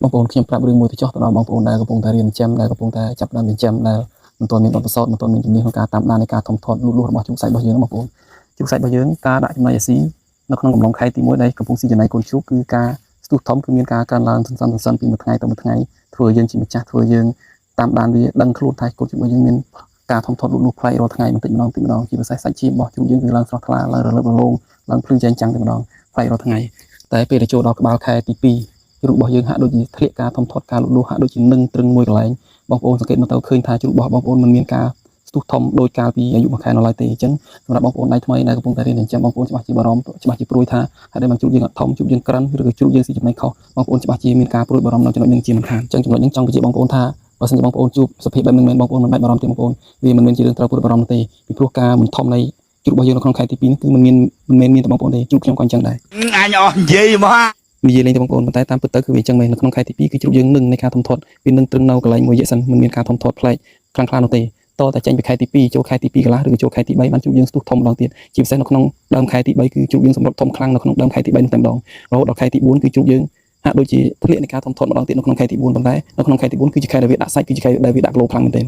បងប្អូនខ្ញុំប្រាប់រឿងមួយទៅចោះទៅដល់បងប្អូនដែលកំពុងតែរៀនចិញ្ចឹមដែលកំពុងតែចាប់ផ្ដើមចិញ្ចឹមដែលមិនទាន់មានបទពិសោធន៍មិនទាន់មានជំនាញក្នុងការតាមដាននៃការធំធាត់លូតលាស់របស់ជ្រូកសាច់របស់យើងបងប្អូនជ្រូកសាច់របស់យើងការដាក់ចំណីអាស៊ីនៅក្នុងកំឡុងខែទី1ដែលកំពុងស៊ីចំណីកូនជ្រូកគឺការស្ទុះធំគឺមានការកើនឡើងសន្សំពីមួយថ្ងៃទៅមួយថ្ងៃធ្វើយើងជាម្ចាស់ធ្វើយើងតាមដានវាដឹងខ្លួនថាកូនជ្រូករបស់យើងមានការធំធាត់លូតលាស់ផ្លែរាល់ថ្ងៃបន្តិចម្ដងជាពិសេសសាច់ឈាមរបស់ជ្រូកយើងគឺឡើងស្រស់ថ្លាឡើងរលើបរលោងឡើងភ្លឺចែងចាំងតែម្ដងផ្លែរាល់ថ្ងៃតែពេលដែលចូលដល់ក្បាលខែទី2ជ្រូករបស់យើងហាក់ដូចជាធ្លាក់ការធំធាត់ការលូតលាស់ហាក់ដូចជានឹងត្រឹងមួយកន្លែងបងប្អូនសង្កេតមើលទៅឃើញថាជ្រូករបស់បងប្អូនមិនមានការស្ទុះធំដោយកាលពីអាយុ1ខែនៅឡើយទេអញ្ចឹងសម្រាប់បងប្អូនដៃថ្មីដែលកំពុងតែរៀនចិញ្ចឹមបងប្អូនច្បាស់ជាបារម្ភច្បាស់ជាព្រួយថាហេតុអីបានជ្រូកយើងអត់ធំជ្រូកយើងក្រិនឬក៏ជ្រូកយើងស៊ីចំណីខុសបងប្អូនច្បាស់ជាមានការព្រួយបារម្ភនៅចំណុចនេះជាមិនខានអញ្ចឹងចំណុចនេះចង់បញ្ជាក់បងប្អូនថាបើសិនជាបងប្អូនជួបសភាពបែបនេះមែនបងប្អូនមិនបាច់បារម្ភទេបងប្អូនវាមិនមែនជារឿងត្រូវព្រួយបារម្ភទេពីព្រោះការមិនធំនៃជ្រូករបស់យើងនៅក្នុងខែទី2នេះគឺមិនមែនមានតែបងប្អូនទេជ្រូកខ្ញុំក៏អញ្ចឹងដែរអញអស់និយាយមកនិយាយលេងទៅបងប្អូនប៉ុន្តែតាមពិតទៅគឺវាអញ្ចឹងមែននៅក្នុងខែទី2គឺជ្រូកយើងនឹងនៃការធំធាត់វានឹងត្រឹងនៅកន្លែងមួយរយៈសិនមិនមានការធំធាត់ផ្លែកខ្លាំងនោះទេតតែចេញពីខែទី2ចូលខែទី2កន្លះឬចូលខែទី3បានជ្រូកយើងស្ទុះធំម្ដងទៀតជាពិសេសនៅក្នុងដើមខែទី3គឺជ្រូកយើងសម្រុតធំខ្លាំងនៅក្នុងដើមខែទី3នោះតែម្ដងរហូតដល់ខែទី4គឺជ្រូកយើងហាក់ដូចជាធ្លាក់នៃការធំធាត់ម្ដងទៀតនៅក្នុងខែទី4ប៉ុន្តែនៅក្នុងខែទី4គឺជាខែដែលវាដាក់សាច់គឺជាខែដែលវាដាក់គីឡូខ្លាំងមែនទែន